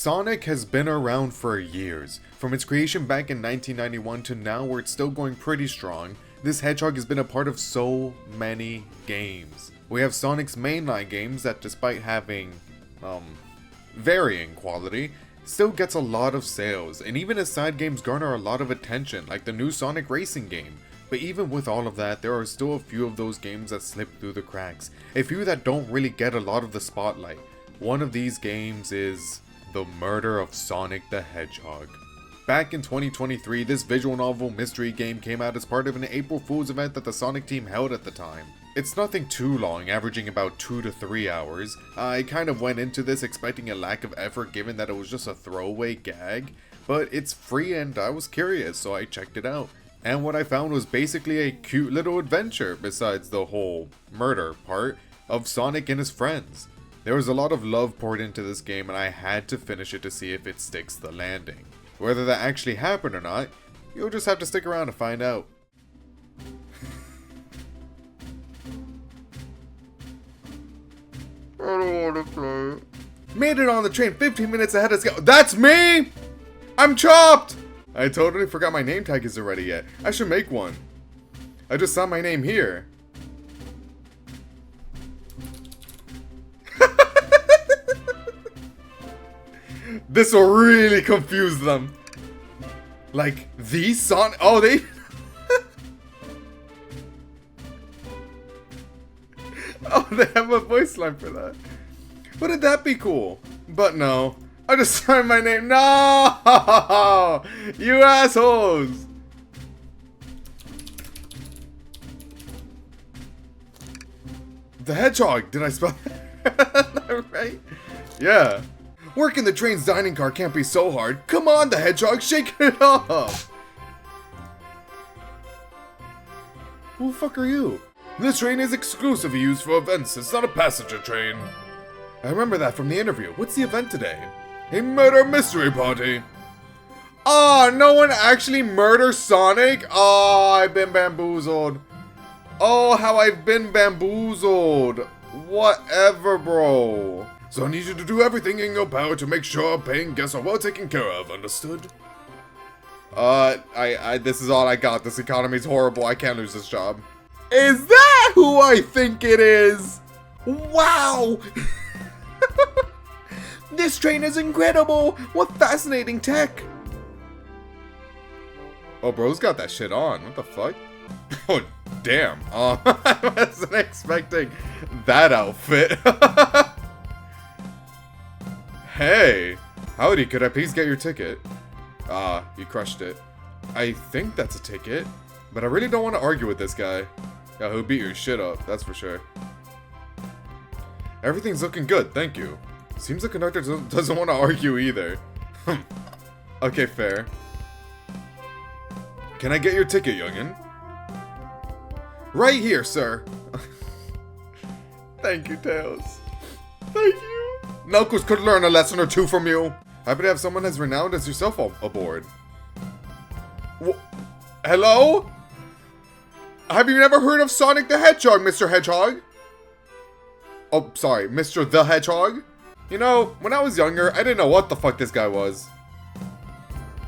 Sonic has been around for years. From its creation back in 1991 to now where it's still going pretty strong, this hedgehog has been a part of so many games. We have Sonic's mainline games that, despite having, varying quality, still gets a lot of sales, and even his side games garner a lot of attention, like the new Sonic Racing game. But even with all of that, there are still a few of those games that slip through the cracks, a few that don't really get a lot of the spotlight. One of these games is The Murder of Sonic the Hedgehog. Back in 2023, this visual novel mystery game came out as part of an April Fool's event that the Sonic team held at the time. It's nothing too long, averaging about 2 to 3 hours. I kind of went into this expecting a lack of effort given that it was just a throwaway gag, but it's free and I was curious, so I checked it out. And what I found was basically a cute little adventure besides the whole murder part of Sonic and his friends. There was a lot of love poured into this game and I had to finish it to see if it sticks the landing. Whether that actually happened or not, you'll just have to stick around to find out. I don't want to play. Made it on the train 15 minutes ahead of schedule. That's me! I'm chopped! I totally forgot my name tag isn't ready yet. I should make one. I just saw my name here. This will really confuse them. Like, these Sonic... Oh, they... Oh, they have a voice line for that. Wouldn't that be cool? But no. I just signed my name. No! You assholes! The Hedgehog. Did I spell that right? Yeah. Working the train's dining car can't be so hard. Come on, the Hedgehog, shake it off! Who the fuck are you? This train is exclusively used for events. It's not a passenger train. I remember that from the interview. What's the event today? A murder mystery party. Oh, no one actually murders Sonic? Oh, I've been bamboozled. Oh, how I've been bamboozled. Whatever, bro. So I need you to do everything in your power to make sure paying guests are well taken care of, understood? This is all I got. This economy's horrible. I can't lose this job. Is that who I think it is? Wow! This train is incredible! What fascinating tech! Oh, bro's got that shit on. What the fuck? Oh, damn. I wasn't expecting that outfit. Hey! Howdy, could I please get your ticket? You crushed it. I think that's a ticket, but I really don't want to argue with this guy. Yeah, he'll beat your shit up, that's for sure. Everything's looking good, thank you. Seems the conductor doesn't want to argue either. Okay, fair. Can I get your ticket, youngin? Right here, sir. Thank you, Tails. Thank you. Knuckles could learn a lesson or two from you. Happy to have someone as renowned as yourself aboard. Hello? Have you never heard of Sonic the Hedgehog, Mr. Hedgehog? Oh, sorry, Mr. the Hedgehog? You know, when I was younger, I didn't know what the fuck this guy was.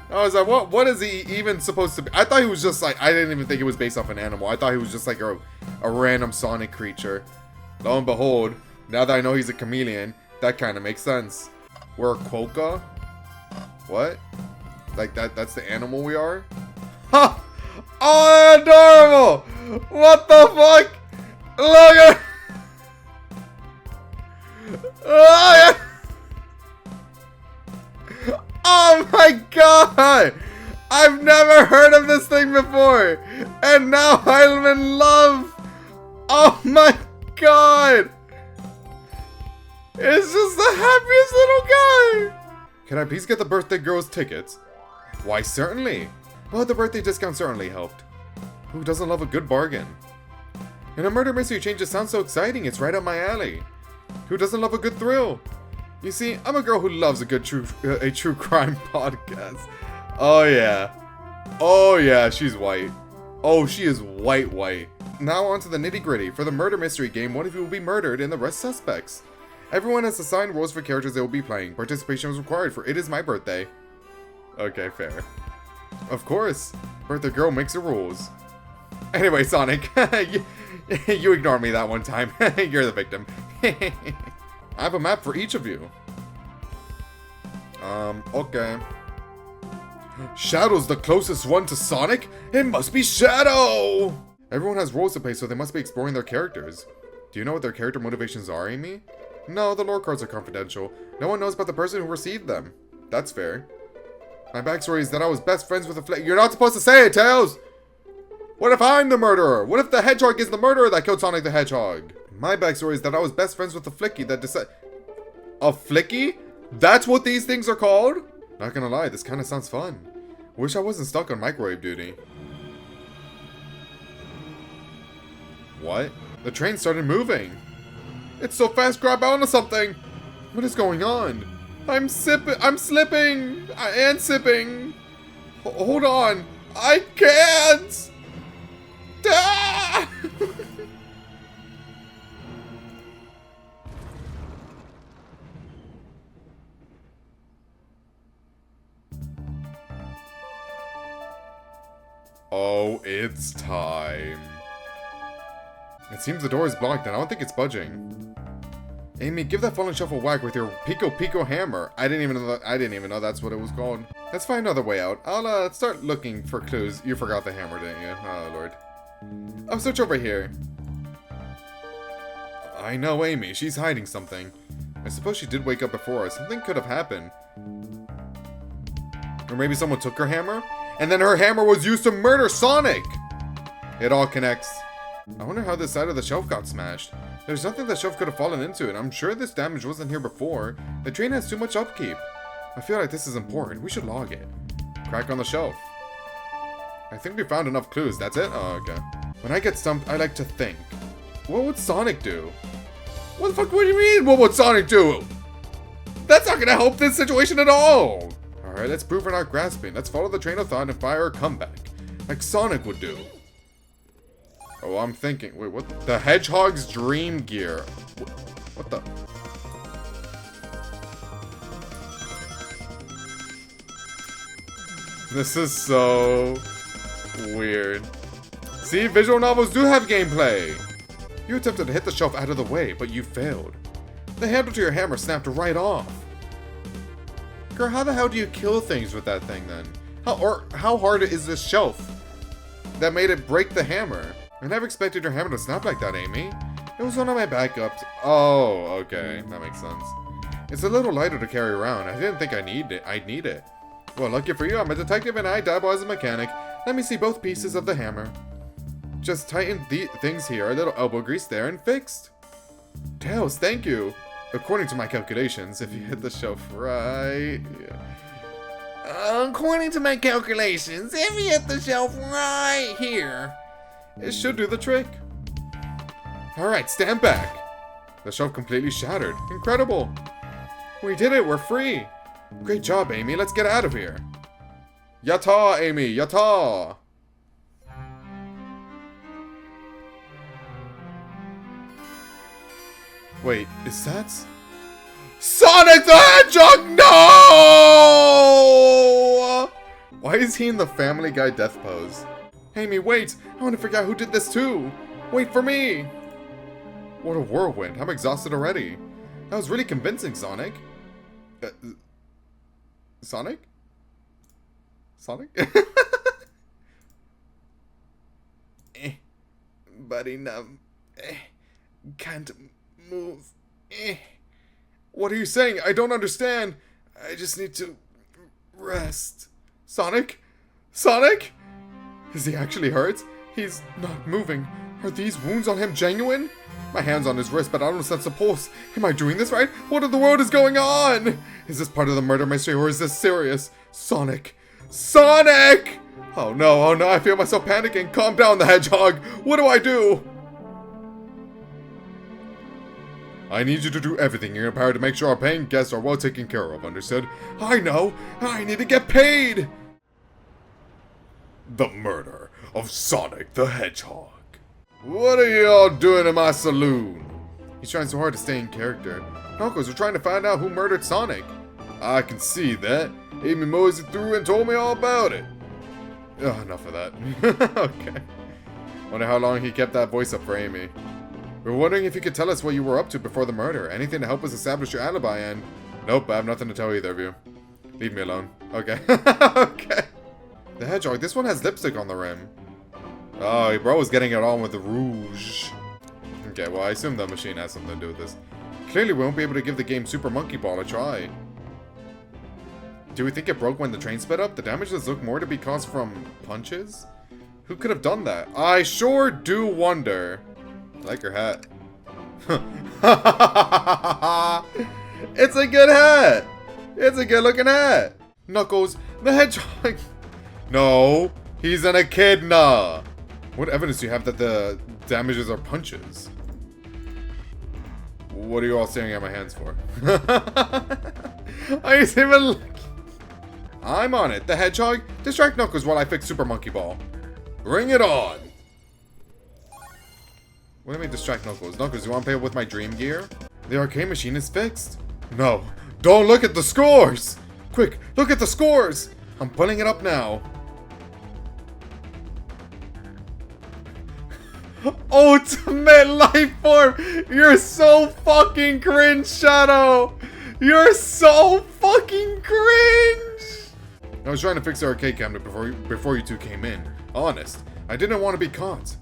I was like, what is he even supposed to be? I thought he was just like, I didn't even think it was based off an animal. I thought he was just like a random Sonic creature. Lo and behold, now that I know he's a chameleon, that kind of makes sense. We're a quokka? What? Like that's the animal we are? Ha! Oh, adorable! What the fuck? Look at... Oh my god! I've never heard of this thing before! And now I'm in love! Oh my god! It's just the happiest little guy! Can I please get the birthday girl's tickets? Why, certainly. Well, the birthday discount certainly helped. Who doesn't love a good bargain? And a murder mystery change just sounds so exciting, it's right up my alley. Who doesn't love a good thrill? You see, I'm a girl who loves a good true crime podcast. Oh yeah. Oh yeah, she's white. Oh, she is white. Now on to the nitty gritty. For the murder mystery game, one of you will be murdered and the rest suspects. Everyone has assigned roles for characters they will be playing. Participation is required, for it is my birthday. Okay, fair. Of course. Birthday girl makes the rules. Anyway, Sonic, you ignored me that one time. You're the victim. I have a map for each of you. Okay. Shadow's the closest one to Sonic? It must be Shadow! Everyone has roles to play, so they must be exploring their characters. Do you know what their character motivations are, Amy? No, the lore cards are confidential. No one knows about the person who received them. That's fair. My backstory is that I was best friends with a flick. You're not supposed to say it, Tails! What if I'm the murderer? What if the Hedgehog is the murderer that killed Sonic the Hedgehog? My backstory is that I was best friends with a Flicky that decided... A Flicky? That's what these things are called? Not gonna lie, this kinda sounds fun. Wish I wasn't stuck on microwave duty. What? The train started moving. It's so fast, grab onto something. What is going on? I'm slipping and sipping. Hold on. I can't. Ah! Oh, it's time. It seems the door is blocked and I don't think it's budging. Amy, give that fallen shelf a whack with your Pico hammer. I didn't even know that's what it was called. Let's find another way out. I'll start looking for clues. You forgot the hammer, didn't you? Oh lord. I'll search over here. I know Amy, she's hiding something. I suppose she did wake up before us. Something could have happened. Or maybe someone took her hammer? And then her hammer was used to murder Sonic! It all connects. I wonder how this side of the shelf got smashed. There's nothing the shelf could have fallen into, and I'm sure this damage wasn't here before. The train has too much upkeep. I feel like this is important. We should log it. Crack on the shelf. I think we found enough clues. That's it? Oh, okay. When I get stumped, I like to think. What would Sonic do? What the fuck, what do you mean, what would Sonic do? That's not gonna help this situation at all! Alright, let's prove we're not grasping. Let's follow the train of thought and fire a comeback. Like Sonic would do. Oh, I'm thinking. Wait, what? The Hedgehog's Dream Gear. What the? This is so weird. See, visual novels do have gameplay. You attempted to hit the shelf out of the way, but you failed. The handle to your hammer snapped right off. Girl, how the hell do you kill things with that thing then? How hard is this shelf that made it break the hammer? I never expected your hammer to snap like that, Amy. It was one of my backups. Oh, okay. That makes sense. It's a little lighter to carry around. I didn't think I'd need it. Well, lucky for you, I'm a detective and I dabble as a mechanic. Let me see both pieces of the hammer. Just tighten the things here, a little elbow grease there, and fixed. Tails, thank you. According to my calculations, if you hit the shelf right... According to my calculations, if you hit the shelf right here... It should do the trick. Alright, stand back. The shelf completely shattered. Incredible. We did it, we're free. Great job, Amy. Let's get out of here. Yatta, Amy, yatta. Wait, is that... Sonic the Hedgehog? No! Why is he in the Family Guy death pose? Amy, wait! I want to figure out who did this too! Wait for me! What a whirlwind. I'm exhausted already. That was really convincing, Sonic. Sonic? Sonic? Body numb. Can't move. What are you saying? I don't understand. I just need to rest. Sonic? Sonic? Is he actually hurt? He's not moving. Are these wounds on him genuine? My hand's on his wrist, but I don't sense a pulse. Am I doing this right? What in the world is going on? Is this part of the murder mystery or is this serious? Sonic! Sonic! Oh no, I feel myself panicking. Calm down, the Hedgehog. What do I do? I need you to do everything in your power to make sure our paying guests are well taken care of, understood? I know! I need to get paid! The murder of Sonic the Hedgehog. What are y'all doing in my saloon? He's trying so hard to stay in character. Knuckles, we're trying to find out who murdered Sonic. I can see that. Amy moseyed through and told me all about it. Ugh, enough of that. Okay. Wonder how long he kept that voice up for Amy. We're wondering if you could tell us what you were up to before the murder. Anything to help us establish your alibi and... Nope, I have nothing to tell either of you. Leave me alone. Okay. Okay. The Hedgehog, this one has lipstick on the rim. Oh, bro was getting it on with the rouge. Okay, well, I assume the machine has something to do with this. Clearly, we won't be able to give the game Super Monkey Ball a try. Do we think it broke when the train sped up? The damages look more to be caused from punches? Who could have done that? I sure do wonder. I like her hat. It's a good hat. It's a good looking hat. Knuckles, the Hedgehog. No, he's an echidna. What evidence do you have that the damages are punches? What are you all staring at my hands for? Are you even looking? I'm on it. The Hedgehog, distract Knuckles while I fix Super Monkey Ball. Bring it on. What do you mean distract Knuckles? Knuckles, you want to play with my dream gear? The arcade machine is fixed. No, don't look at the scores. Quick, look at the scores. I'm pulling it up now. Ultimate life form. You're so fucking cringe, Shadow. You're so fucking cringe. I was trying to fix the arcade cabinet before you two came in. Honest, I didn't want to be caught.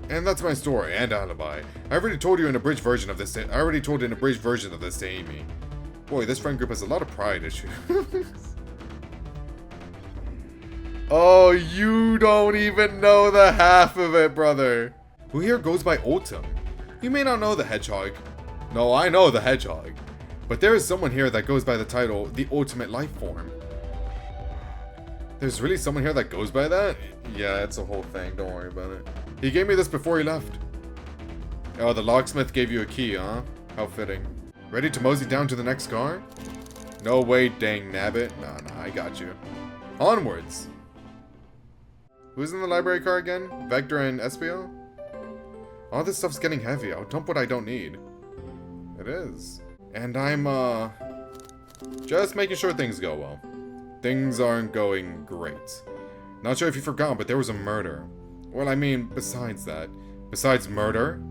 And that's my story and alibi. I already told you an abridged version of this. I already told an abridged version of this to Amy. Boy, this friend group has a lot of pride issues. Oh, you don't even know the half of it, brother. Who here goes by Ultim? You may not know the Hedgehog. No, I know the Hedgehog. But there is someone here that goes by the title, the Ultimate Life Form. There's really someone here that goes by that? Yeah, it's a whole thing. Don't worry about it. He gave me this before he left. Oh, the locksmith gave you a key, huh? How fitting. Ready to mosey down to the next car? No way, dang nabbit. Nah, I got you. Onwards. Who's in the library car again? Vector and Espio? All this stuff's getting heavy. I'll dump what I don't need. It is. And I'm, just making sure things go well. Things aren't going great. Not sure if you forgot, but there was a murder. Well, I mean, besides that. Besides murder,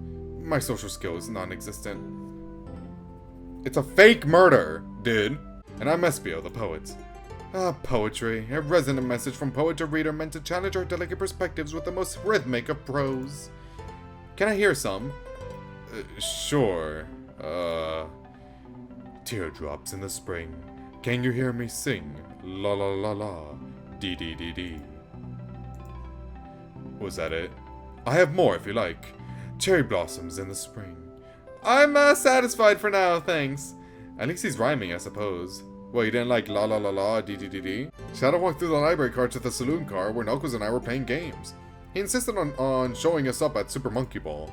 my social skills non-existent. It's a fake murder, dude. And I'm Espio, the poet. Poetry. A resonant message from poet to reader meant to challenge our delicate perspectives with the most rhythmic of prose. Can I hear some? Sure. Teardrops in the spring. Can you hear me sing? La la la la. Dee dee dee dee. Was that it? I have more if you like. Cherry blossoms in the spring. I'm satisfied for now, thanks. At least he's rhyming, I suppose. Well, you didn't like la la la la dee dee dee dee? Shadow walked through the library car to the saloon car where Knuckles and I were playing games. He insisted on showing us up at Super Monkey Ball.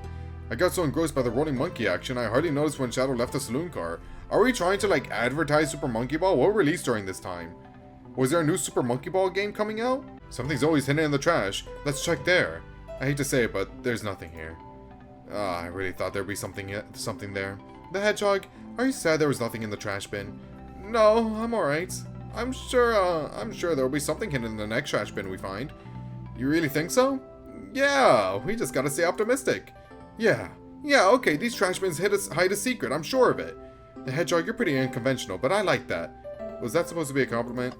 I got so engrossed by the rolling monkey action, I hardly noticed when Shadow left the saloon car. Are we trying to, like, advertise Super Monkey Ball? What released during this time? Was there a new Super Monkey Ball game coming out? Something's always hidden in the trash. Let's check there. I hate to say it, but there's nothing here. I really thought there'd be something there. The Hedgehog, are you sad there was nothing in the trash bin? No, I'm alright. I'm sure there'll be something hidden in the next trash bin we find. You really think so? Yeah, we just gotta stay optimistic. Yeah, okay, these trash bins hide a secret, I'm sure of it. The Hedgehog, you're pretty unconventional, but I like that. Was that supposed to be a compliment?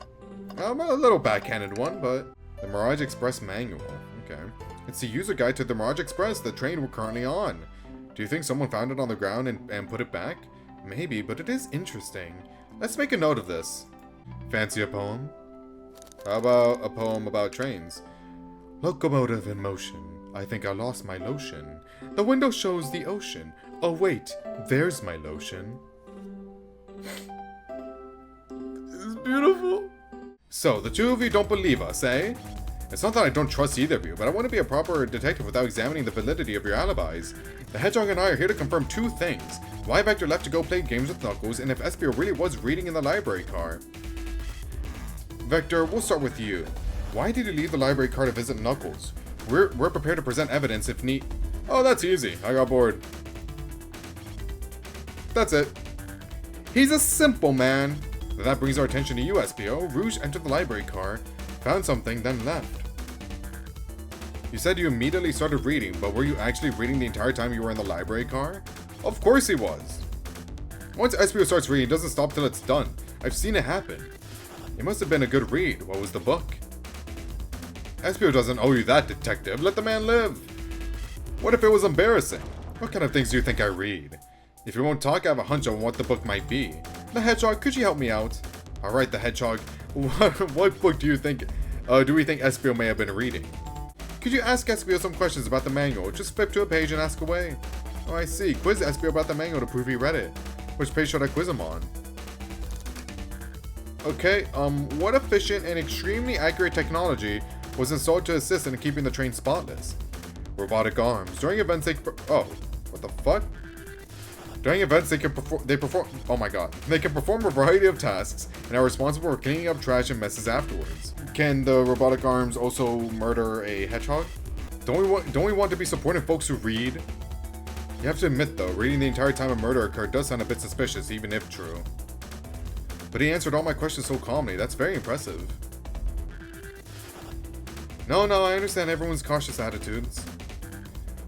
A little backhanded one, but... The Mirage Express Manual. Okay. It's the user guide to the Mirage Express, the train we're currently on. Do you think someone found it on the ground and put it back? Maybe, but it is interesting. Let's make a note of this. Fancy a poem? How about a poem about trains? Locomotive in motion. I think I lost my lotion. The window shows the ocean. Oh wait, there's my lotion. This is beautiful. So, the two of you don't believe us, eh? It's not that I don't trust either of you, but I want to be a proper detective without examining the validity of your alibis. The Hedgehog and I are here to confirm two things. Why Vector left to go play games with Knuckles, and if Espio really was reading in the library car. Vector, we'll start with you. Why did you leave the library car to visit Knuckles? We're prepared to present evidence if need... Oh, that's easy. I got bored. That's it. He's a simple man. That brings our attention to you, SPO. Rouge entered the library car, found something, then left. You said you immediately started reading, but were you actually reading the entire time you were in the library car? Of course he was. Once SPO starts reading, it doesn't stop till it's done. I've seen it happen. It must have been a good read. What was the book? SPO doesn't owe you that, detective. Let the man live. What if it was embarrassing? What kind of things do you think I read? If you won't talk, I have a hunch on what the book might be. The Hedgehog, could you help me out? Alright, the Hedgehog. What book do we think SPO may have been reading? Could you ask SPO some questions about the manual? Just flip to a page and ask away. Oh, I see. Quiz SPO about the manual to prove he read it. Which page should I quiz him on? Okay, what efficient and extremely accurate technology was installed to assist in keeping the train spotless? Robotic arms. During events they oh, what the fuck? During events they can perform oh my god. They can perform a variety of tasks and are responsible for cleaning up trash and messes afterwards. Can the robotic arms also murder a hedgehog? Don't we want to be supporting folks who read? You have to admit though, reading the entire time a murder occurred does sound a bit suspicious, even if true. But he answered all my questions so calmly. That's very impressive. No, I understand everyone's cautious attitudes.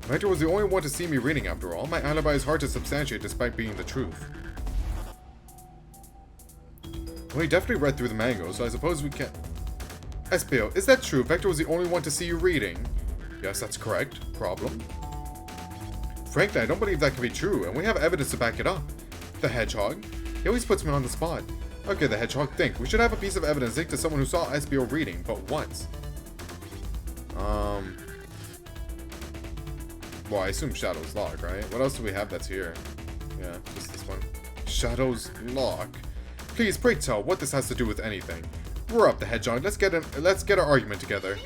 Vector was the only one to see me reading after all. My alibi is hard to substantiate despite being the truth. Well, he definitely read through the manual, so I suppose we can... SPO, is that true? Vector was the only one to see you reading? Yes, that's correct. Problem? Frankly, I don't believe that can be true, and we have evidence to back it up. The Hedgehog? He always puts me on the spot. Okay, the Hedgehog, think. We should have a piece of evidence linked to someone who saw SPO reading, but what? Well, I assume Shadow's Lock, right? What else do we have that's here? Yeah, just this one. Shadow's Lock. Please, pray tell what this has to do with anything. We're up, the Hedgehog. Let's get our argument together.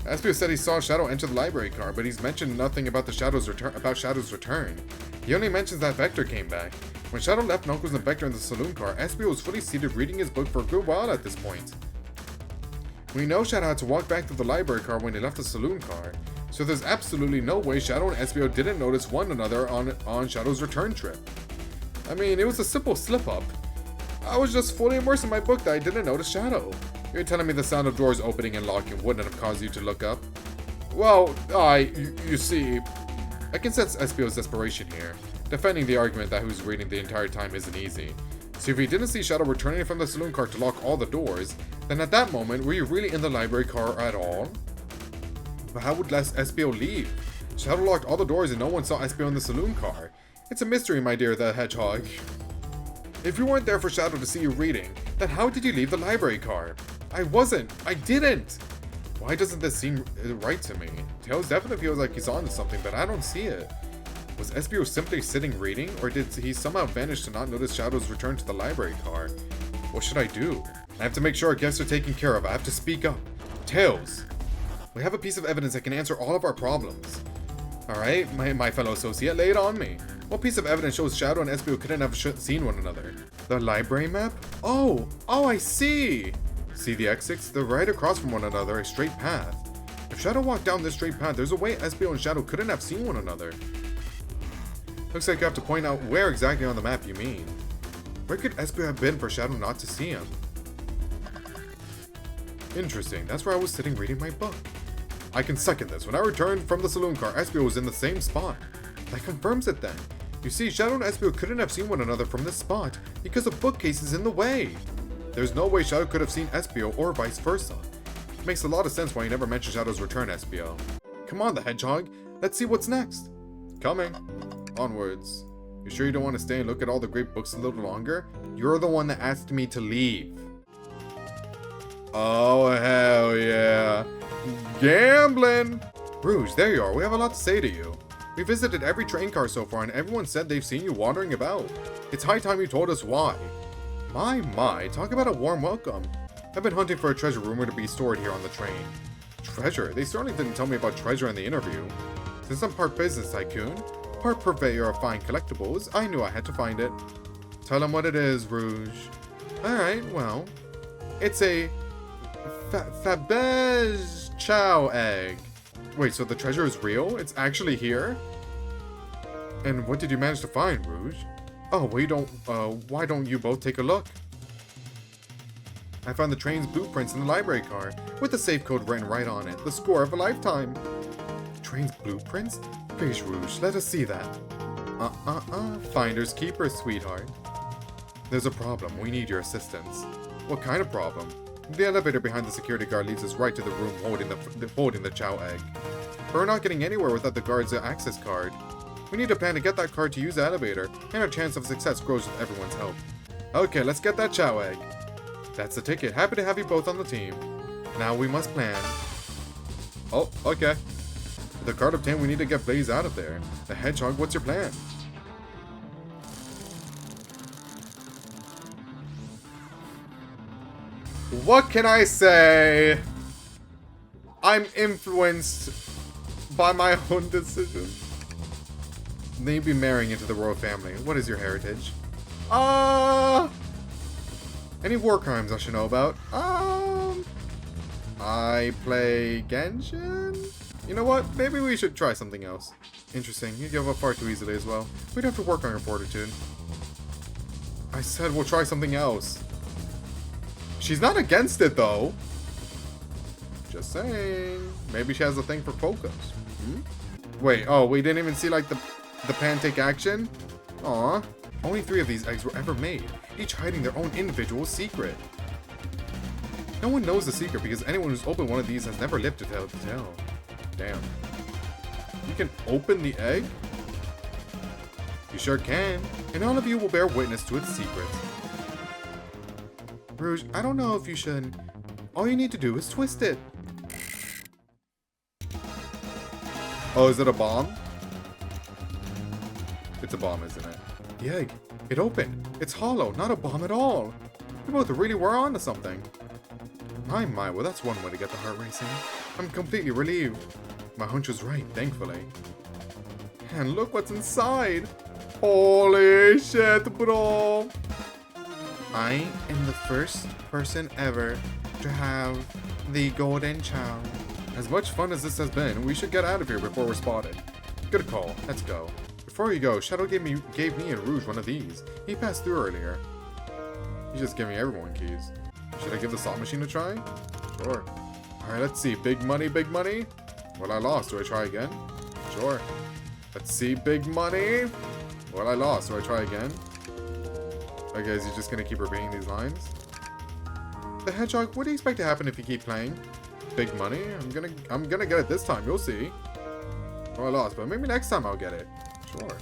SPO said he saw Shadow enter the library car, but he's mentioned nothing about Shadow's return. He only mentions that Vector came back. When Shadow left Knuckles and Vector in the saloon car, SPO was fully seated reading his book for a good while at this point. We know Shadow had to walk back to the library car when he left the saloon car, so there's absolutely no way Shadow and SPO didn't notice one another on Shadow's return trip. I mean, it was a simple slip-up. I was just fully immersed in my book that I didn't notice Shadow. You're telling me the sound of doors opening and locking wouldn't have caused you to look up? Well, you see, I can sense SPO's desperation here. Defending the argument that who's reading the entire time isn't easy. So if he didn't see Shadow returning from the saloon car to lock all the doors, then at that moment, were you really in the library car at all? But how would SPO leave? Shadow locked all the doors and no one saw SPO in the saloon car. It's a mystery, my dear the Hedgehog. If you weren't there for Shadow to see you reading, then how did you leave the library car? I wasn't. I didn't. Why doesn't this seem right to me? Tails definitely feels like he's onto something, but I don't see it. Was SPO simply sitting reading, or did he somehow vanish to not notice Shadow's return to the library car? What should I do? I have to make sure our guests are taken care of. I have to speak up. Tails! We have a piece of evidence that can answer all of our problems. Alright, my fellow associate, lay it on me. What piece of evidence shows Shadow and SPO couldn't have seen one another? The library map? Oh, I see! See the exits? They're right across from one another, a straight path. If Shadow walked down this straight path, there's a way SPO and Shadow couldn't have seen one another. Looks like you have to point out where exactly on the map you mean. Where could SPO have been for Shadow not to see him? Interesting, that's where I was sitting reading my book. I can second this. When I returned from the saloon car, SPO was in the same spot. That confirms it then. You see, Shadow and SPO couldn't have seen one another from this spot because the bookcase is in the way. There's no way Shadow could have seen SPO or vice versa. It makes a lot of sense why you never mentioned Shadow's return, SPO. Come on, the Hedgehog. Let's see what's next. Coming. Onwards. You sure you don't want to stay and look at all the great books a little longer? You're the one that asked me to leave. Oh, hell yeah. Gambling! Rouge, there you are. We have a lot to say to you. We visited every train car so far and everyone said they've seen you wandering about. It's high time you told us why. My, talk about a warm welcome. I've been hunting for a treasure rumored to be stored here on the train. Treasure? They certainly didn't tell me about treasure in the interview. Since I'm part business tycoon, part purveyor of fine collectibles, I knew I had to find it. Tell them what it is, Rouge. Alright, well, it's a Faberge Chow egg. Wait, so the treasure is real? It's actually here? And what did you manage to find, Rouge? Oh, why don't you both take a look? I found the train's blueprints in the library car, with the safe code written right on it. The score of a lifetime. Train's blueprints? Please, Rouge, let us see that. Finders keepers, sweetheart. There's a problem. We need your assistance. What kind of problem? The elevator behind the security guard leads us right to the room holding the Chow egg. But we're not getting anywhere without the guard's access card. We need a plan to get that card to use the elevator, and our chance of success grows with everyone's help. Okay, let's get that Chow egg. That's the ticket. Happy to have you both on the team. Now we must plan. Oh, okay. With the card obtained, we need to get Blaze out of there. The Hedgehog, what's your plan? What can I say? I'm influenced by my own decisions. Then you'd be marrying into the royal family. What is your heritage? Any war crimes I should know about? I play Genshin? You know what? Maybe we should try something else. Interesting. You give up far too easily as well. We'd have to work on your fortitude. I said we'll try something else. She's not against it, though. Just saying. Maybe she has a thing for focus. Wait, oh, we didn't even see, like, the pan take action? Aw. Only 3 of these eggs were ever made, each hiding their own individual secret. No one knows the secret because anyone who's opened one of these has never lived to tell the tale. Damn. You can open the egg? You sure can, and all of you will bear witness to its secrets. Rouge, I don't know if you should. All you need to do is twist it. Oh, is it a bomb? It's a bomb, isn't it? The egg. It opened. It's hollow, not a bomb at all. We both really were on to something. My, well, that's one way to get the heart racing. I'm completely relieved. My hunch was right, thankfully. And look what's inside. Holy shit, bro. I am the first person ever to have the golden chow. As much fun as this has been, we should get out of here before we're spotted. Good call. Let's go. Before you go, Shadow gave me and Rouge one of these. He passed through earlier. He's just giving everyone keys. Should I give the slot machine a try? Sure. Alright, let's see. Big money, big money. Well, I lost. Do I try again? Sure. Let's see. Big money. Well, I lost. Do I try again? Okay, is he just gonna keep repeating these lines? The Hedgehog, what do you expect to happen if you keep playing? Big money? I'm gonna get it this time. You'll see. Well, I lost, but maybe next time I'll get it. Sure.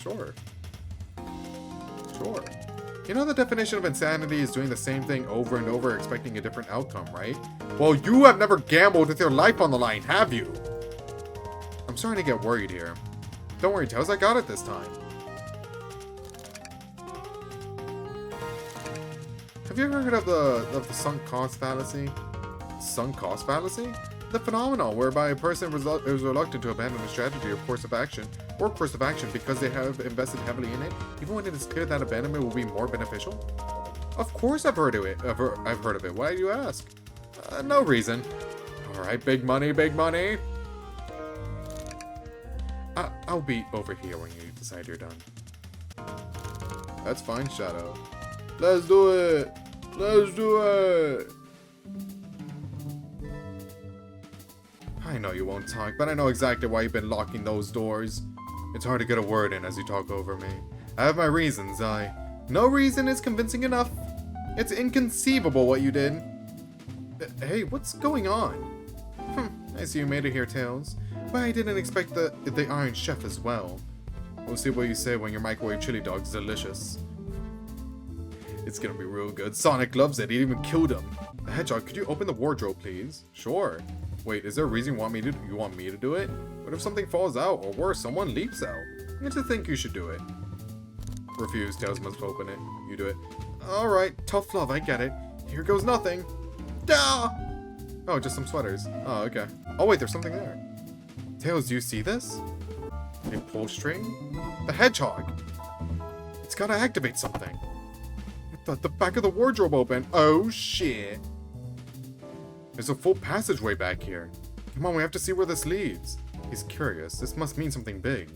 Sure. Sure. You know the definition of insanity is doing the same thing over and over expecting a different outcome, right? Well, you have never gambled with your life on the line, have you? I'm starting to get worried here. Don't worry, Tails, I got it this time. Have you ever heard of the sunk cost fallacy? Sunk cost fallacy? The phenomenon whereby a person is reluctant to abandon a strategy or course of action because they have invested heavily in it, even when it is clear that abandonment will be more beneficial? Of course I've heard of it. I've heard of it. Why do you ask? No reason. Alright, big money, big money. I'll be over here when you decide you're done. That's fine, Shadow. Let's do it! Let's do it! I know you won't talk, but I know exactly why you've been locking those doors. It's hard to get a word in as you talk over me. I have my reasons, No reason is convincing enough. It's inconceivable what you did. Hey, what's going on? I see you made it here, Tails. But I didn't expect the Iron Chef as well. We'll see what you say when your microwave chili dog's delicious. It's gonna be real good. Sonic loves it. He even killed him. The Hedgehog, could you open the wardrobe, please? Sure. Wait, is there a reason you want me to do it? What if something falls out, or worse, someone leaps out? I just think you should do it. Refuse. Tails must open it. You do it. Alright, tough love, I get it. Here goes nothing. Ah! Oh, just some sweaters. Oh, okay. Oh wait, there's something there. Tails, do you see this? A pull string? The Hedgehog! It's gotta activate something. The back of the wardrobe open. Oh shit. There's a full passageway back here. Come on, we have to see where this leads. He's curious. This must mean something big.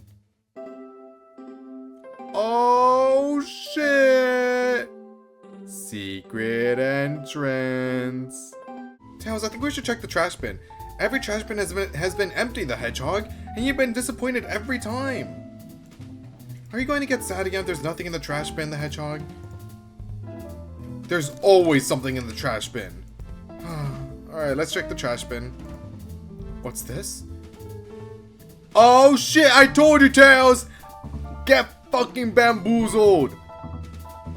Oh shit! Secret entrance. Tails, I think we should check the trash bin. Every trash bin has been empty, the hedgehog, and you've been disappointed every time. Are you going to get sad again if there's nothing in the trash bin, the hedgehog? There's always something in the trash bin. Alright, let's check the trash bin. What's this? Oh shit, I told you, Tails! Get fucking bamboozled!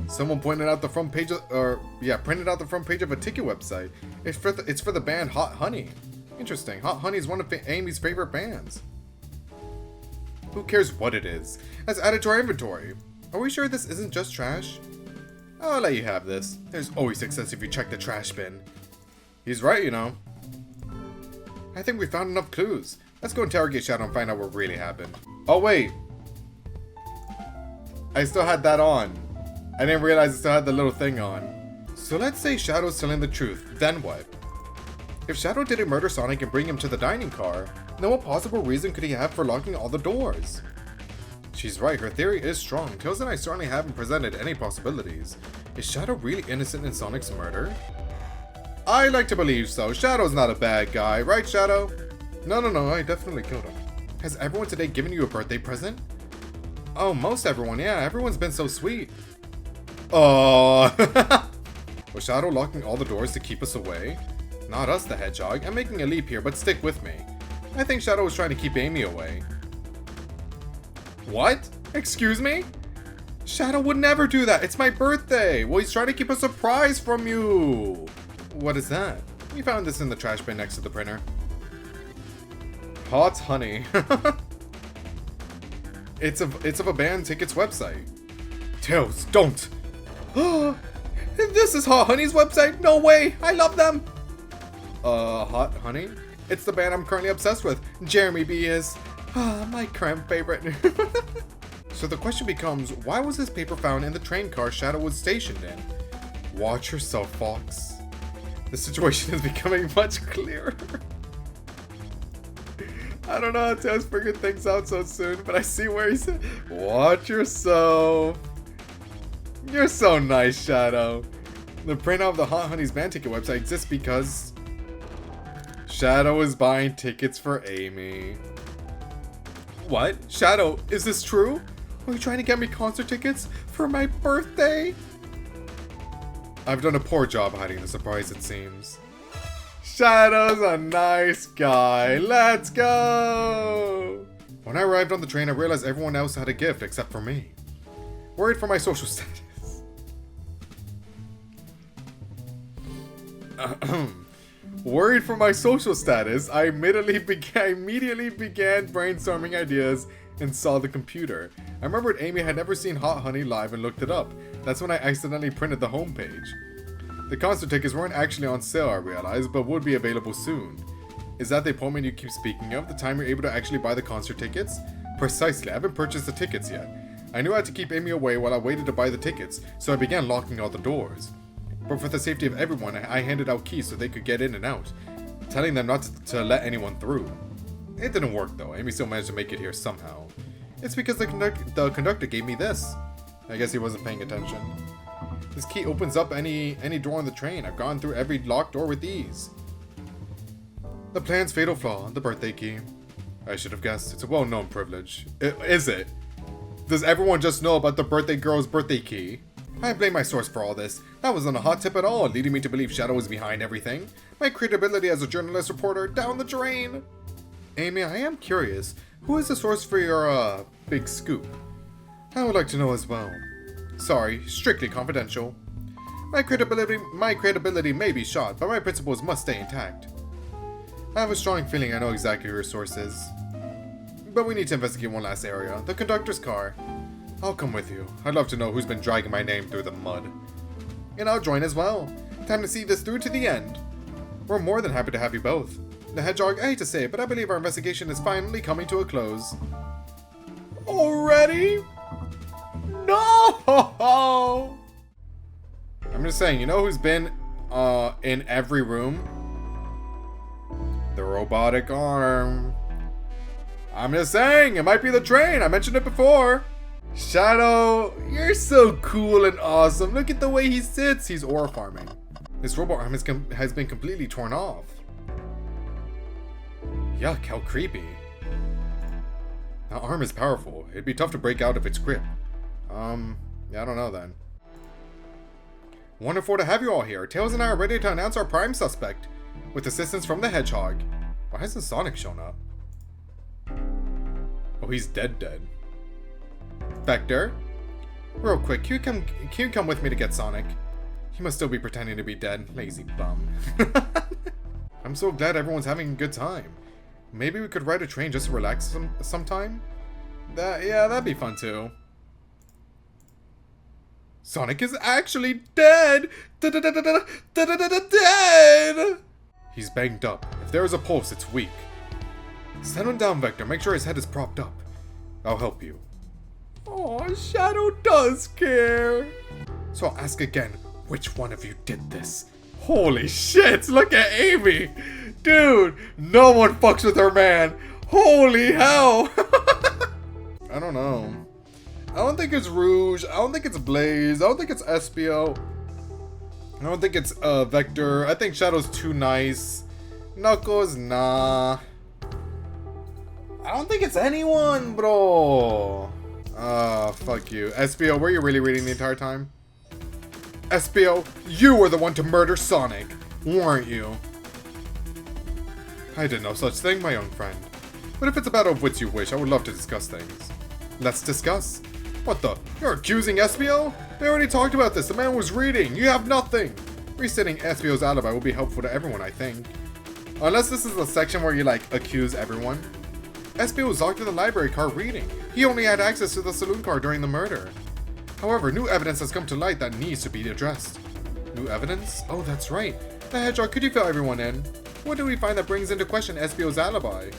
Someone pointed out the front page of, printed out the front page of a ticket website. It's for the band Hot Honey. Interesting. Hot Honey is one of Amy's favorite bands. Who cares what it is? Let's add it to our inventory. Are we sure this isn't just trash? I'll let you have this. There's always success if you check the trash bin. He's right, you know. I think we found enough clues. Let's go interrogate Shadow and find out what really happened. Oh wait. I still had that on. I didn't realize I still had the little thing on. So let's say Shadow's telling the truth. Then what? If Shadow didn't murder Sonic and bring him to the dining car, then what possible reason could he have for locking all the doors? She's right, her theory is strong. Tails and I certainly haven't presented any possibilities. Is Shadow really innocent in Sonic's murder? I like to believe so. Shadow's not a bad guy, right, Shadow? No, I definitely killed him. Has everyone today given you a birthday present? Oh, most everyone, yeah. Everyone's been so sweet. Oh. Was Shadow locking all the doors to keep us away? Not us, the hedgehog. I'm making a leap here, but stick with me. I think Shadow was trying to keep Amy away. What? Excuse me? Shadow would never do that. It's my birthday. Well, he's trying to keep a surprise from you. What is that? We found this in the trash bin next to the printer. Hot Honey. It's of a band tickets website. Tails, don't. This is Hot Honey's website? No way. I love them. Hot Honey? It's the band I'm currently obsessed with. Jeremy B is my current favorite. So the question becomes, why was this paper found in the train car Shadow was stationed in? Watch yourself, Fox. The situation is becoming much clearer. I don't know how Tails figured things out so soon, but I see where he said, watch yourself. You're so nice, Shadow. The printout of the Hot Honey's band ticket website exists because Shadow is buying tickets for Amy. What? Shadow, is this true? Are you trying to get me concert tickets for my birthday? I've done a poor job hiding the surprise, it seems. Shadow's a nice guy. Let's go! When I arrived on the train, I realized everyone else had a gift except for me. Worried for my social status. Worried for my social status, I immediately began brainstorming ideas and saw the computer. I remembered Amy had never seen Hot Honey live and looked it up. That's when I accidentally printed the homepage. The concert tickets weren't actually on sale, I realized, but would be available soon. Is that the appointment you keep speaking of? The time you're able to actually buy the concert tickets? Precisely, I haven't purchased the tickets yet. I knew I had to keep Amy away while I waited to buy the tickets, so I began locking all the doors. But for the safety of everyone, I handed out keys so they could get in and out, telling them not to let anyone through. It didn't work though. Amy still managed to make it here somehow. It's because the conductor gave me this. I guess he wasn't paying attention. This key opens up any door on the train. I've gone through every locked door with ease. The plan's fatal flaw, the birthday key. I should have guessed. It's a well-known privilege. Is it? Does everyone just know about the birthday girl's birthday key? I blame my source for all this. That wasn't a hot tip at all, leading me to believe Shadow was behind everything. My credibility as a journalist reporter down the drain. Amy, I am curious. Who is the source for your, big scoop? I would like to know as well. Sorry, strictly confidential. My credibility may be shot, but my principles must stay intact. I have a strong feeling I know exactly who your source is. But we need to investigate one last area, the conductor's car. I'll come with you. I'd love to know who's been dragging my name through the mud. And I'll join as well. Time to see this through to the end. We're more than happy to have you both. The hedgehog, I hate to say it, but I believe our investigation is finally coming to a close. Already? No! I'm just saying, you know who's been in every room? The robotic arm. I'm just saying, it might be the train. I mentioned it before. Shadow, you're so cool and awesome. Look at the way he sits. He's ore farming. This robot arm has been completely torn off. Yuck, how creepy. That arm is powerful. It'd be tough to break out of its grip. Yeah, I don't know then. Wonderful to have you all here. Tails and I are ready to announce our prime suspect. With assistance from the Hedgehog. Why hasn't Sonic shown up? Oh, he's dead. Vector? Real quick, can you come with me to get Sonic? He must still be pretending to be dead. Lazy bum. I'm so glad everyone's having a good time. Maybe we could ride a train just to relax sometime? Yeah, that'd be fun too. Sonic is actually dead! Dead! He's banged up. If there is a pulse, it's weak. Send him down, Vector. Make sure his head is propped up. I'll help you. Oh, Shadow does care. So I'll ask again, which one of you did this? Holy shit, look at Amy. Dude, no one fucks with her, man. Holy hell. I don't know. I don't think it's Rouge. I don't think it's Blaze. I don't think it's Espio. I don't think it's Vector. I think Shadow's too nice. Knuckles, nah. I don't think it's anyone, bro. Fuck you. Espio, were you really reading the entire time? Espio, you were the one to murder Sonic, weren't you? I did no such thing, my young friend. But if it's a battle of wits you wish, I would love to discuss things. Let's discuss. What the? You're accusing Espio? They already talked about this. The man was reading. You have nothing. Restating Espio's alibi will be helpful to everyone, I think. Unless this is a section where you, like, accuse everyone. Espio was locked in the library car reading. He only had access to the saloon car during the murder. However, new evidence has come to light that needs to be addressed. New evidence? Oh, that's right. The Hedgehog, could you fill everyone in? What do we find that brings into question Espio's alibi?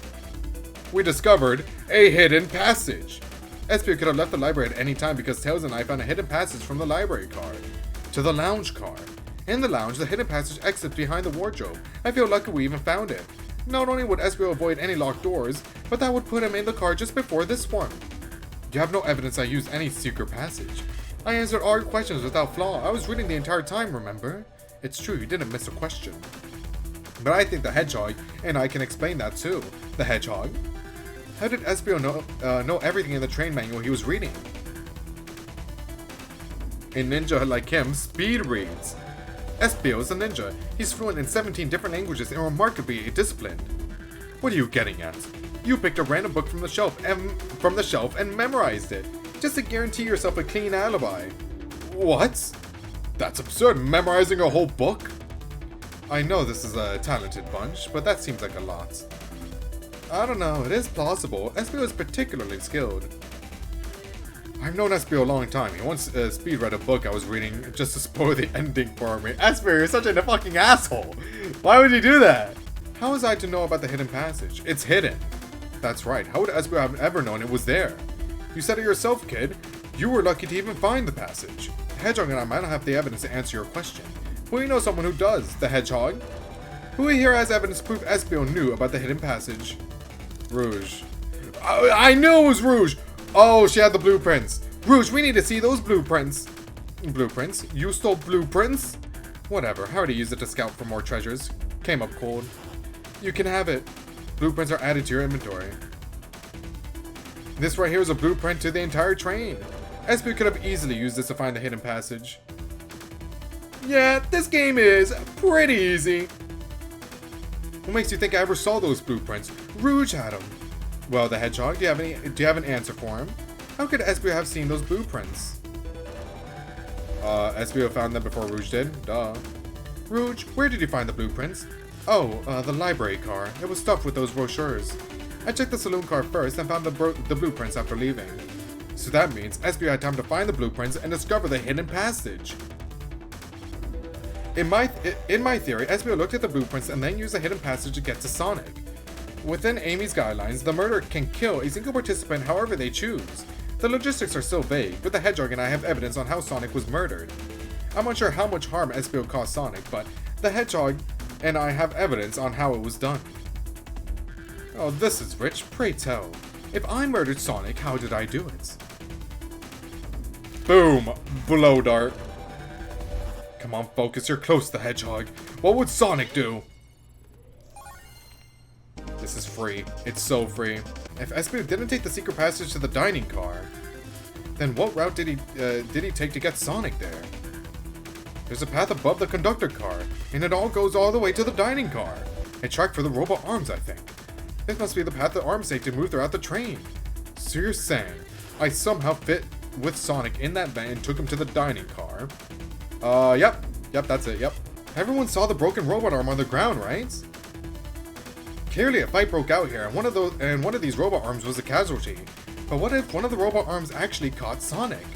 We discovered a hidden passage. Espio could have left the library at any time because Tails and I found a hidden passage from the library car to the lounge car. In the lounge, the hidden passage exits behind the wardrobe. I feel lucky we even found it. Not only would Espio avoid any locked doors, but that would put him in the car just before this one. You have no evidence I used any secret passage. I answered all your questions without flaw. I was reading the entire time, remember? It's true, you didn't miss a question. But I think the Hedgehog and I can explain that too. The Hedgehog? How did Espio know everything in the train manual he was reading? A ninja like him speed reads. Espio is a ninja. He's fluent in 17 different languages and remarkably disciplined. What are you getting at? You picked a random book from the shelf and memorized it, just to guarantee yourself a clean alibi. What? That's absurd, memorizing a whole book? I know this is a talented bunch, but that seems like a lot. I don't know, it is plausible. Espio is particularly skilled. I've known Espio a long time. He once speed read a book I was reading just to spoil the ending for me. Espio, you're such a fucking asshole. Why would you do that? How was I to know about the hidden passage? It's hidden. That's right. How would Espio have ever known it was there? You said it yourself, kid. You were lucky to even find the passage. The Hedgehog and I might not have the evidence to answer your question. But we know someone who does. The Hedgehog? Who here has evidence to prove Espio knew about the hidden passage? Rouge. I knew it was Rouge! Oh, she had the blueprints. Rouge, we need to see those blueprints. Blueprints? You stole blueprints? Whatever, I already used it to scout for more treasures. Came up cold. You can have it. Blueprints are added to your inventory. This right here is a blueprint to the entire train. Espio could have easily used this to find the hidden passage. Yeah, this game is pretty easy. What makes you think I ever saw those blueprints? Rouge had them. Well, the Hedgehog, do you have an answer for him? How could Espio have seen those blueprints? Espio found them before Rouge did. Duh. Rouge, where did you find the blueprints? Oh, the library car. It was stuffed with those brochures. I checked the saloon car first and found the blueprints after leaving. So that means Espio had time to find the blueprints and discover the hidden passage. In my theory, Espio looked at the blueprints and then used the hidden passage to get to Sonic. Within Amy's guidelines, the murderer can kill a single participant however they choose. The logistics are still vague, but the Hedgehog and I have evidence on how Sonic was murdered. I'm unsure how much harm Espio caused Sonic, but the Hedgehog and I have evidence on how it was done. Oh, this is rich, pray tell. If I murdered Sonic, how did I do it? Boom! Blow dart. Come on, focus, you're close to the hedgehog. What would Sonic do? This is free. It's so free. If Espio didn't take the secret passage to the dining car, then what route did he take to get Sonic there? There's a path above the conductor car, and it all goes all the way to the dining car. A track for the robot arms, I think. This must be the path the arms take to move throughout the train. So you're saying I somehow fit with Sonic in that van and took him to the dining car? Yep, that's it, yep. Everyone saw the broken robot arm on the ground, right? Clearly a fight broke out here, and one of these robot arms was a casualty. But what if one of the robot arms actually caught Sonic?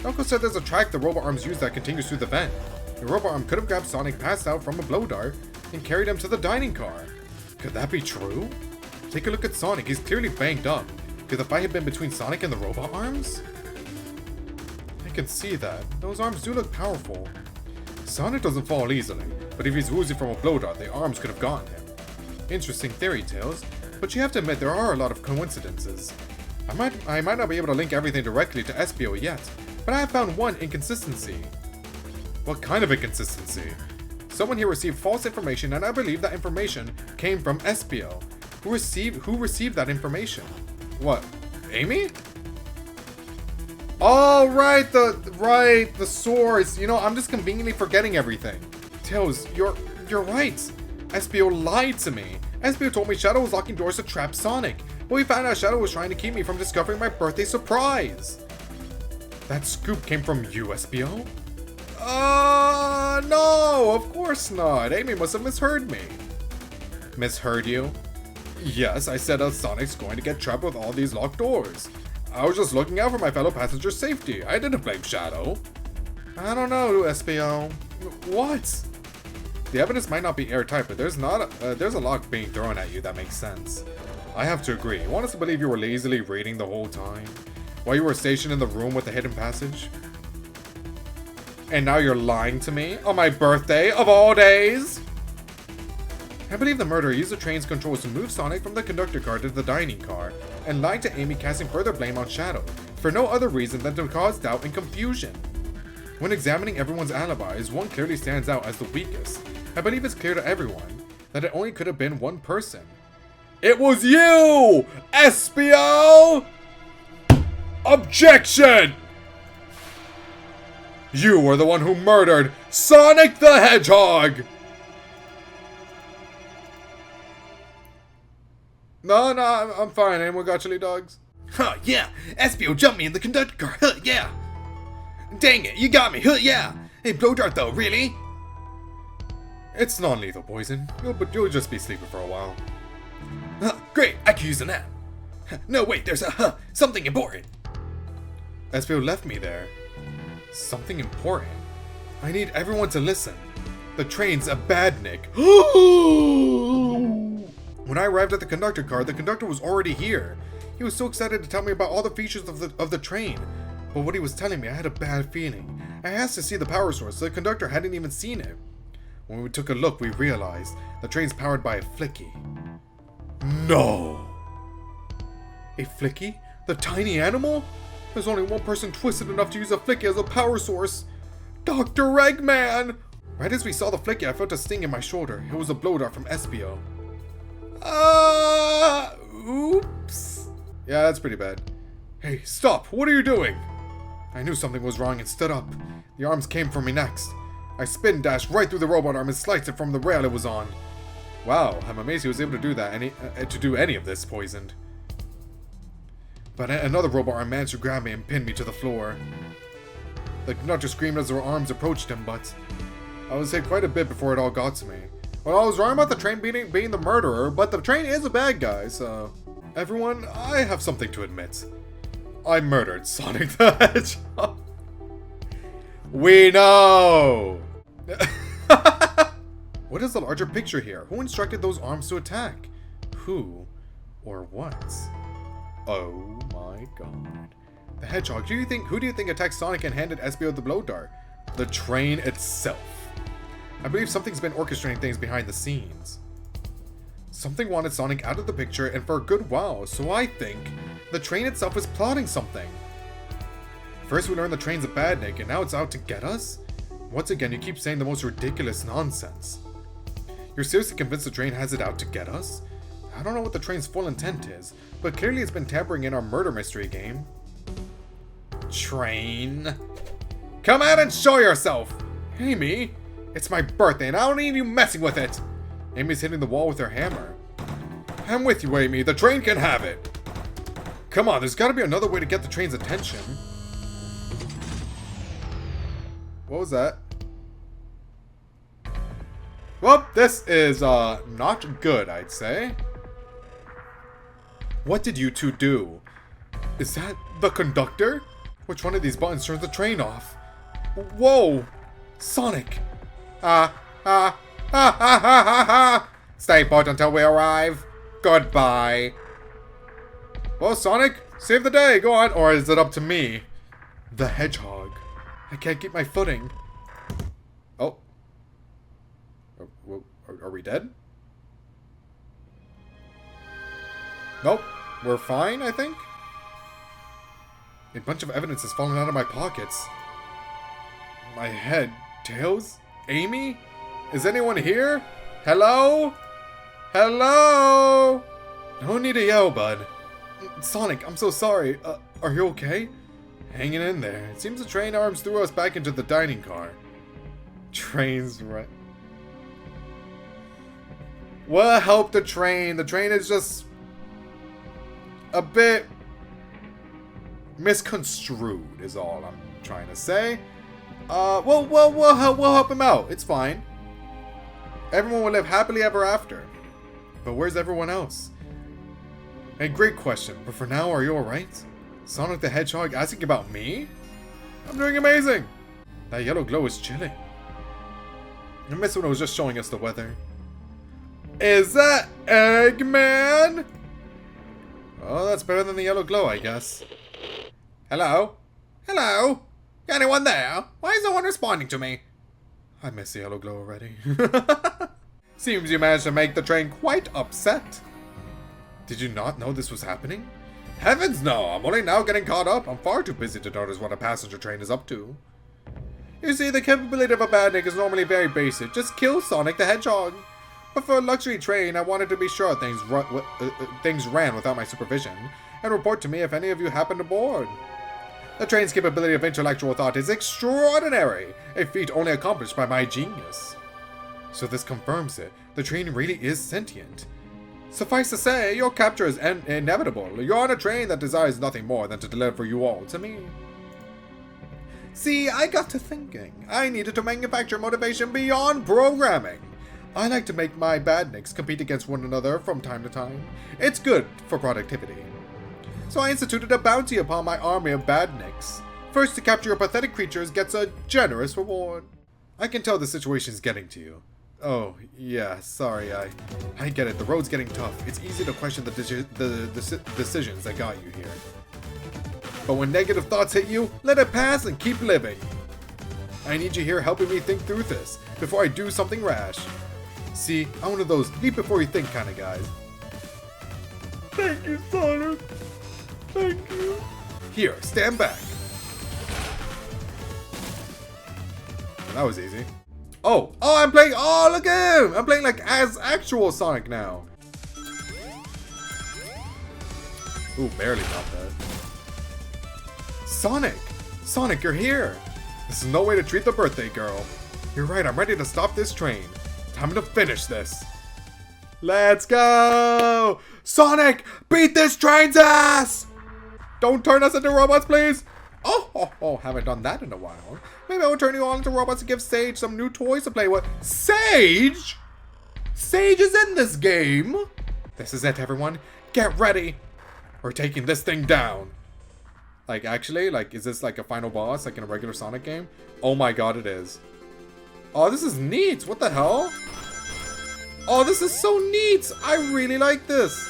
Uncle said there's a track the robot arms use that continues through the vent. The robot arm could have grabbed Sonic passed out from a blow dart and carried him to the dining car. Could that be true? Take a look at Sonic, he's clearly banged up. Could the fight have been between Sonic and the robot arms? I can see that. Those arms do look powerful. Sonic doesn't fall easily, but if he's woozy from a blow dart, the arms could have gotten him. Interesting theory, Tails, but you have to admit there are a lot of coincidences. I might not be able to link everything directly to Espio yet, but I have found one inconsistency. What kind of inconsistency? Someone here received false information, and I believe that information came from Espio. Who received that information? What? Amy? Oh, right, the source. You know, I'm just conveniently forgetting everything. Tails, you're right. Espio lied to me. Espio told me Shadow was locking doors to trap Sonic, but we found out Shadow was trying to keep me from discovering my birthday surprise. That scoop came from you, Espio? No, of course not. Amy must have misheard me. Misheard you? Yes, I said Sonic's going to get trapped with all these locked doors. I was just looking out for my fellow passengers' safety. I didn't blame Shadow. I don't know, Espio. What? The evidence might not be airtight, but there's a lot being thrown at you that makes sense. I have to agree. You want us to believe you were lazily reading the whole time? While you were stationed in the room with the hidden passage? And now you're lying to me? On my birthday, of all days? I believe the murderer used the train's controls to move Sonic from the conductor car to the dining car, and lied to Amy, casting further blame on Shadow, for no other reason than to cause doubt and confusion. When examining everyone's alibis, one clearly stands out as the weakest. I believe it's clear to everyone that it only could have been one person. It was you! Espio! Objection! You were the one who murdered Sonic the Hedgehog! No, I'm fine. Anyone got chili dogs? Huh, yeah. Espio jumped me in the conductor car. Huh, yeah. Dang it, you got me. Huh, yeah. Hey, blow dart though, really? It's non-lethal poison, but you'll just be sleeping for a while. Great, I could use a nap. No, wait, there's something important. Espio left me there. Something important? I need everyone to listen. The train's a badnik. When I arrived at the conductor car, the conductor was already here. He was so excited to tell me about all the features of the train. But what he was telling me, I had a bad feeling. I asked to see the power source, the conductor hadn't even seen it. When we took a look, we realized the train's powered by a flicky. No! A flicky? The tiny animal? There's only one person twisted enough to use a flicky as a power source. Dr. Eggman! Right as we saw the flicky, I felt a sting in my shoulder. It was a blow dart from Espio. Oops. Yeah, that's pretty bad. Hey, stop! What are you doing? I knew something was wrong and stood up. The arms came for me next. I spin dashed right through the robot arm and sliced it from the rail it was on. Wow, I'm amazed he was able to do that, to do any of this poisoned. But another robot arm managed to grab me and pin me to the floor. The conductor screamed as their arms approached him, but I was hit quite a bit before it all got to me. Well, I was wrong about the train being the murderer, but the train is a bad guy, so... Everyone, I have something to admit. I murdered Sonic the Hedgehog. We know! What is the larger picture here? Who instructed those arms to attack? Who or what? Oh my god. The Hedgehog, who do you think attacked Sonic and handed Espio the blow dart? The train itself. I believe something's been orchestrating things behind the scenes. Something wanted Sonic out of the picture and for a good while, so I think the train itself is plotting something. First we learned the train's a badnik, and now it's out to get us? Once again, you keep saying the most ridiculous nonsense. You're seriously convinced the train has it out to get us? I don't know what the train's full intent is, but clearly it's been tampering in our murder mystery game. Train. Come out and show yourself! Amy, it's my birthday and I don't need you messing with it! Amy's hitting the wall with her hammer. I'm with you, Amy. The train can have it. Come on, there's gotta be another way to get the train's attention. What was that? Well, this is, not good, I'd say. What did you two do? Is that the conductor? Which one of these buttons turns the train off? Whoa! Sonic! Stay put until we arrive. Goodbye. Well, Sonic, save the day, go on. Or is it up to me? The hedgehog. I can't keep my footing. Oh. Are we dead? Nope. We're fine, I think. A bunch of evidence has fallen out of my pockets. My head. Tails? Amy? Is anyone here? Hello? Hello? No need to yell, bud. Sonic, I'm so sorry. Are you okay? Hanging in there. It seems the train arms threw us back into the dining car. Train's right. What helped the train? The train is just a bit misconstrued is all I'm trying to say. We'll help him out. It's fine. Everyone will live happily ever after. But where's everyone else? Hey, great question. But for now, are you alright? Sonic the Hedgehog asking about me? I'm doing amazing. That yellow glow is chilling. I missed when it was just showing us the weather. Is that Eggman? Oh, that's better than the yellow glow, I guess. Hello? Hello? Anyone there? Why is no one responding to me? I miss the yellow glow already. Seems you managed to make the train quite upset. Did you not know this was happening? Heavens no, I'm only now getting caught up. I'm far too busy to notice what a passenger train is up to. You see, the capability of a badnik is normally very basic. Just kill Sonic the Hedgehog. But for a luxury train, I wanted to be sure things ran without my supervision, and report to me if any of you happened aboard. The train's capability of intellectual thought is extraordinary, a feat only accomplished by my genius. So this confirms it. The train really is sentient. Suffice to say, your capture is inevitable. You're on a train that desires nothing more than to deliver you all to me. See, I got to thinking. I needed to manufacture motivation beyond programming. I like to make my badniks compete against one another from time to time. It's good for productivity. So I instituted a bounty upon my army of badniks. First to capture your pathetic creatures gets a generous reward. I can tell the situation's getting to you. Oh, yeah, sorry, I get it. The road's getting tough. It's easy to question the decisions that got you here. But when negative thoughts hit you, let it pass and keep living. I need you here helping me think through this before I do something rash. See, I'm one of those leap before you think kind of guys. Thank you, Sonic. Thank you. Here, stand back. Well, that was easy. Oh, I'm playing, look at him! I'm playing like as actual Sonic now. Ooh, barely got that. Sonic, you're here. This is no way to treat the birthday girl. You're right, I'm ready to stop this train. Time to finish this. Let's go! Sonic, beat this train's ass! Don't turn us into robots, please. Oh, haven't done that in a while. Maybe I will turn you all into robots to give Sage some new toys to play with. Sage? Sage is in this game. This is it, everyone. Get ready. We're taking this thing down. Like, actually, like, is this like a final boss, like in a regular Sonic game? Oh my god, it is. Oh, this is neat. What the hell? Oh, this is so neat. I really like this.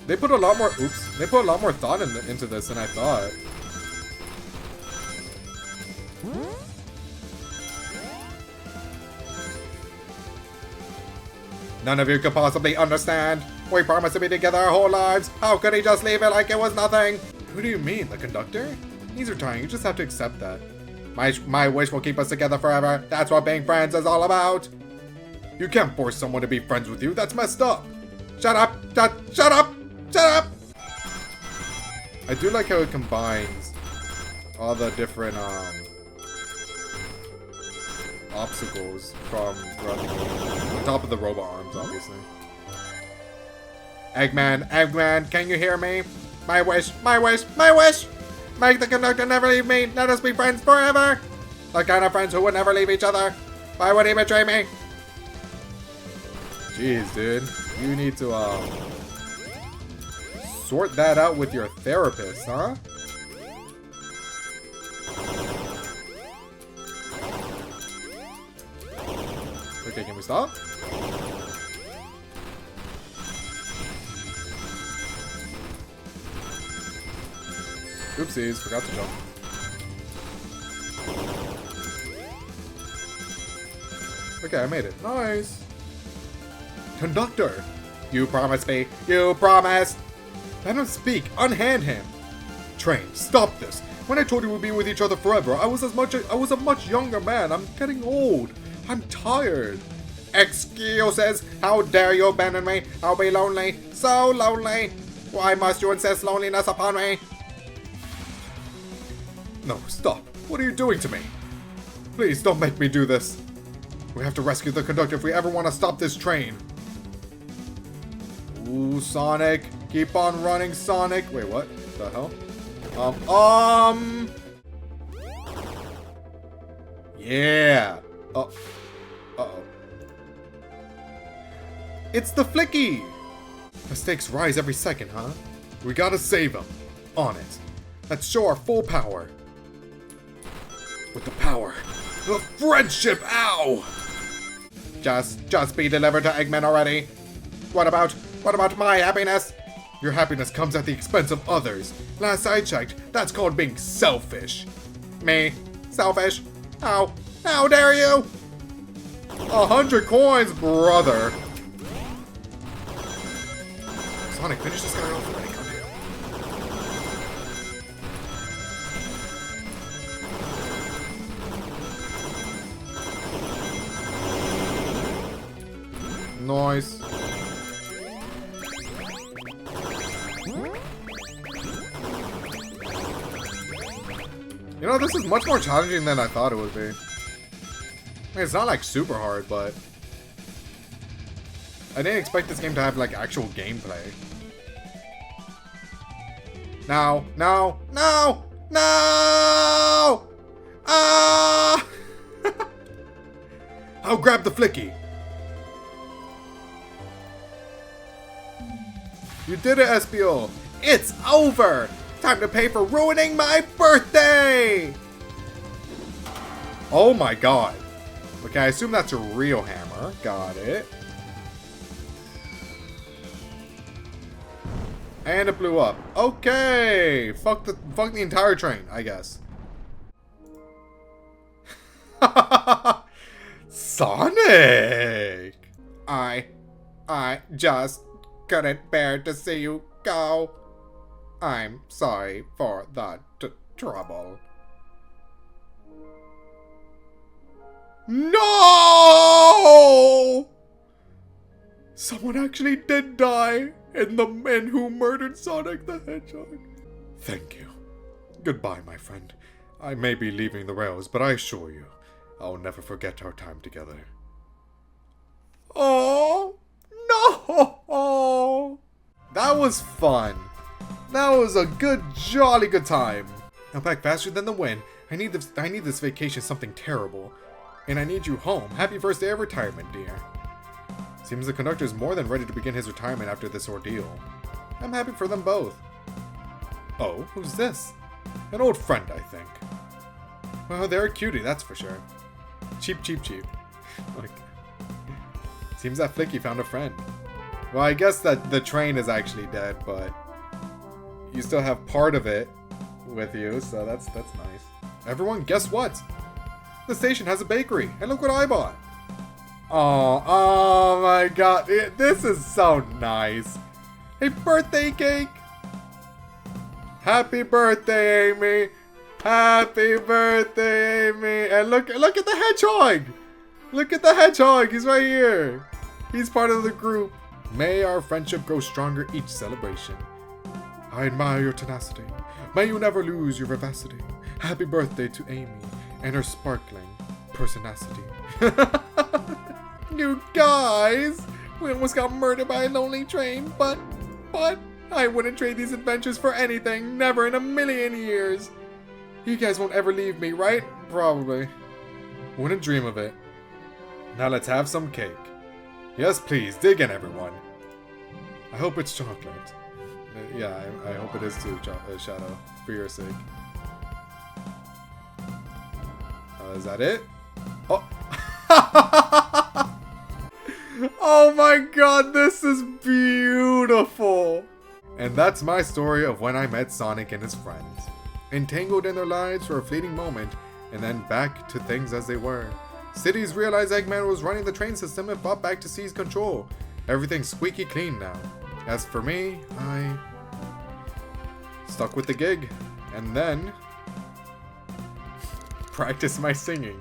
They put a lot more, they put a lot more thought into this than I thought. None of you could possibly understand. We promised to be together our whole lives. How could he just leave it like it was nothing? Who do you mean, the conductor? He's retiring, you just have to accept that. My wish will keep us together forever. That's what being friends is all about. You can't force someone to be friends with you, that's messed up. Shut up! Shut up! Shut up! I do like how it combines all the different obstacles from throughout the game. On top of the robot arms, obviously. Eggman, can you hear me? My wish, my wish, my wish! Make the conductor never leave me. Let us be friends forever. The kind of friends who would never leave each other. Why would he betray me? Jeez, dude. You need to, sort that out with your therapist, huh? Okay, can we stop? Oopsies, forgot to jump. Okay, I made it. Nice. Conductor! You promised me. You promised. Let him speak. Unhand him. Train, stop this. When I told you we'd be with each other forever, I was a much younger man. I'm getting old. I'm tired. Excuses. How dare you abandon me? I'll be lonely. So lonely. Why must you insist loneliness upon me? No, stop. What are you doing to me? Please, don't make me do this. We have to rescue the conductor if we ever want to stop this train. Ooh, Sonic. Keep on running, Sonic. Wait, what the hell? Yeah. Uh-oh. It's the Flicky! The stakes rise every second, huh? We gotta save him. On it. Let's show our full power. With the power of friendship, ow! Just be delivered to Eggman already. What about my happiness? Your happiness comes at the expense of others. Last I checked, that's called being selfish. Me? Selfish? How dare you? 100 coins, brother. Sonic, finish this guy off already. Come here. Nice. You know, this is much more challenging than I thought it would be. I mean, it's not like super hard, but I didn't expect this game to have like actual gameplay. No! Ah! I'll grab the Flicky. You did it, SBO. It's over! Time to pay for ruining my birthday! Oh my god. Okay, I assume that's a real hammer. Got it. And it blew up. Okay! Fuck the entire train, I guess. Sonic! I just couldn't bear to see you go. I'm sorry for the trouble. No! Someone actually did die, and the men who murdered Sonic the Hedgehog. Thank you. Goodbye, my friend. I may be leaving the rails, but I assure you, I'll never forget our time together. Oh, no! That was fun. That was a good, jolly good time. Now back faster than the wind. I need this vacation something terrible. And I need you home. Happy first day of retirement, dear. Seems the conductor is more than ready to begin his retirement after this ordeal. I'm happy for them both. Oh, who's this? An old friend, I think. Well, they're a cutie, that's for sure. Cheap. Okay. Seems that Flicky found a friend. Well, I guess that the train is actually dead, but you still have part of it with you, so that's nice. Everyone, guess what? The station has a bakery, and look what I bought. Oh my god. This is so nice. Hey, birthday cake. Happy birthday, Amy. Happy birthday, Amy. And look at the hedgehog. Look at the hedgehog. He's right here. He's part of the group. May our friendship grow stronger each celebration. I admire your tenacity. May you never lose your vivacity. Happy birthday to Amy and her sparkling personacity. You guys, we almost got murdered by a lonely train, but I wouldn't trade these adventures for anything, never in a million years. You guys won't ever leave me, right? Probably. Wouldn't dream of it. Now let's have some cake. Yes, please, dig in, everyone. I hope it's chocolate. Yeah, I hope it is too, Shadow, for your sake. Is that it? Oh. Oh my god, this is beautiful! And that's my story of when I met Sonic and his friends. Entangled in their lives for a fleeting moment, and then back to things as they were. Cities realized Eggman was running the train system and fought back to seize control. Everything's squeaky clean now. As for me, I stuck with the gig, and then practiced my singing.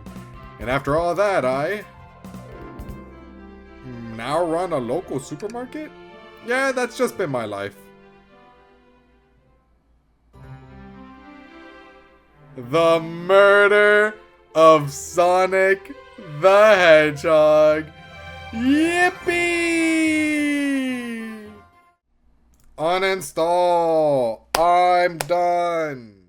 And after all that, I now run a local supermarket? Yeah, that's just been my life. The murder of Sonic the Hedgehog. Yippee! Uninstall. I'm done.